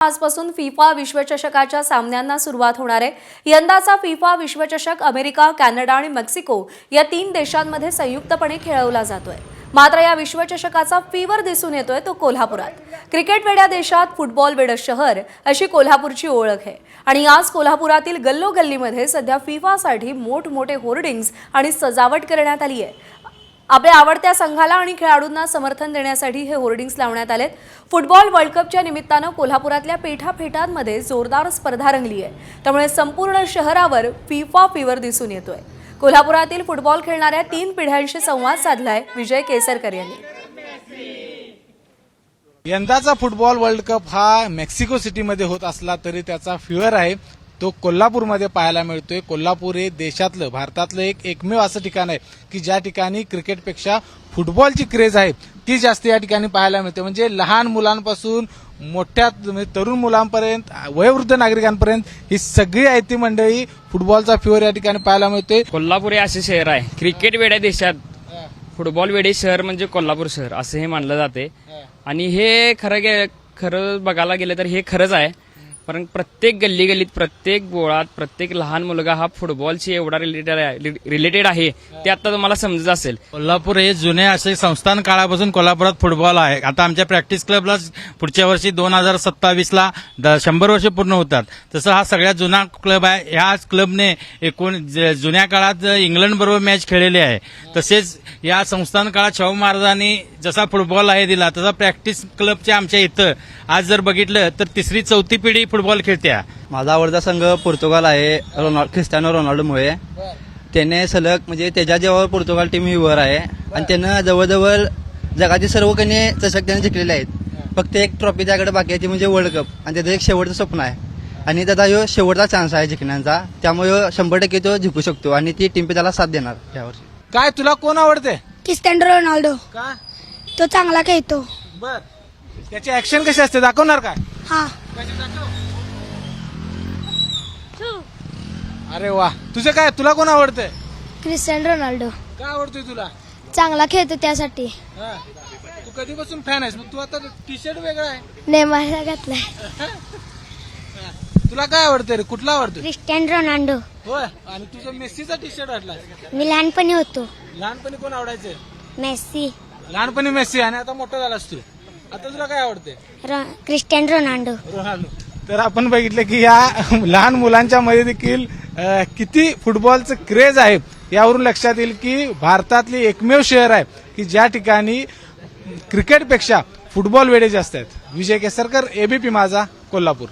आजपासून फिफा विश्वचषकाच्या सामन्यांना सुरुवात होणार आहे। यंदाचा फिफा विश्वचषक अमेरिका, कॅनडा आणि मेक्सिको या 3 देशांमध्ये संयुक्तपणे खेळवला जातोय। मात्र या विश्वचषकाचा फीवर दिसून येतोय तो कोल्हापुरात। क्रिकेट वेड्या देशात फुटबॉल वेडं शहर अशी कोल्हापूरची ओळख आहे आणि आज कोल्हापुरातील गल्लोगल्लीमध्ये सध्या फिफासाठी मोठमोठे होर्डिंग्स आणि सजावट करण्यात आली आहे। आपल्या आवडत्या संघाला आणि खेळाडूंना समर्थन देण्यासाठी हे होर्डिंग्स लावण्यात आलेत। फुटबॉल वर्ल्ड कपच्या निमित्तानं कोल्हापुरातल्या पेठाफेटांमध्ये जोरदार स्पर्धा रंगली आहे, त्यामुळे संपूर्ण शहरावर फिफा फीवर दिसून येतोय। कोल्हापुरातील फुटबॉल खेळणाऱ्या 3 पिढ्यांशी संवाद साधलाय विजय केसरकर यांनी। यंदाचा फुटबॉल वर्ल्ड कप हा मेक्सिको सिटीमध्ये होत असला तरी त्याचा फीवर आहे तो कोल्हापूरमध्ये पाहायला मिळतोय। कोल्हापूर हे देशातलं, भारतातलं एकमेव असं ठिकाण आहे की ज्या ठिकाणी क्रिकेटपेक्षा फुटबॉलची क्रेज आहे ती जास्त या ठिकाणी पाहायला मिळते। म्हणजे लहान मुलांपासून मोठ्या तरुण मुलांपर्यंत, वयोवृद्ध नागरिकांपर्यंत ही सगळी आयती मंडळी फुटबॉलचा फीवर या ठिकाणी पाहायला मिळतोय। कोल्हापूर हे असे शहर आहे, क्रिकेट वेड्या देशात फुटबॉल वेडे शहर म्हणजे कोल्हापूर शहर असं हे मानलं जाते। आणि हे खरं बघायला गेलं तर हे खरंच आहे, कारण प्रत्येक गल्लीगल्लीत, प्रत्येक बोळात, प्रत्येक लहान मुलगा हा फुटबॉलशी एवढा रिलेटेड आहे ते आता तुम्हाला समजत असेल। कोल्हापूर हे जुने असे संस्थान काळापासून कोल्हापुरात फुटबॉल आहे। आता आमच्या प्रॅक्टिस क्लबला पुढच्या वर्षी 2027ला 100 वर्ष पूर्ण होतात। तसं हा सगळ्यात जुना क्लब आहे। ह्या क्लबने जुन्या काळात इंग्लंड बरोबर मॅच खेळलेली आहे। तसेच या संस्थान काळात शाहू महाराजांनी जसा फुटबॉल आहे दिला तसा प्रॅक्टिस क्लबच्या आमच्या इथं आज जर बघितलं तर 3री 4थी पिढी फुटबॉल खेळत्या। माझा आवडता संघ पोर्तुगाल आहे, ख्रिस्टियानो रोनाल्डोमुळे। त्याने सलग म्हणजे त्याच्या जेव्हा पोर्तुगाल टीम ही वर आहे आणि त्यानं जवळजवळ जगातील सर्व काही चषक त्याने जिंकलेले आहेत। फक्त एक ट्रॉफी त्याकडे बाकी आहे ती म्हणजे वर्ल्ड कप, आणि त्याचं एक शेवटचं स्वप्न आहे आणि त्याचा ह्यो शेवटचा चान्स आहे जिंकण्याचा। त्यामुळे 100% तो जिंकू शकतो आणि ती टीम त्याला साथ देणार यावर्षी। काय तुला कोण आवडते? Cristiano Ronaldo. का? तो चांगला खेळतो। बर, त्याची ऍक्शन कशी असते दाखवणार काय? हा। अरे वा, तुझं काय, तुला कोण आवडतंय? क्रिस्टियानो रोनाल्डो काय आवडतोय तुला? चांगला खेळतो त्यासाठी। हा. तू कधीपासून फॅन आहेस? मग तू आता टी शर्ट वेगळा आहे, नेमारला घातलाय। तुला काय आवडतंय रे? कुठला आवडतोय? Cristiano Ronaldo. होय, आणि तुझा मेस्सीचा टी शर्ट वाटला? मी लहानपणी होतो लहानपणी कोण आवडायचं? मेस्सी। लहानपणी मेस्सी, आणि आता मोठा झालास तू, आता तुला काय आवडते? Cristiano Ronaldo. रोनाल्डो। तर आपण बघितलं की या लहान मुलांच्या मध्ये देखील किती फुटबॉलचं क्रेज आहे यावरून लक्षात येईल की भारतातली एकमेव शहर आहे की ज्या ठिकाणी क्रिकेटपेक्षा फुटबॉल वेडे जास्त आहेत। विजय केसरकर, एबीपी माझा, कोल्हापूर।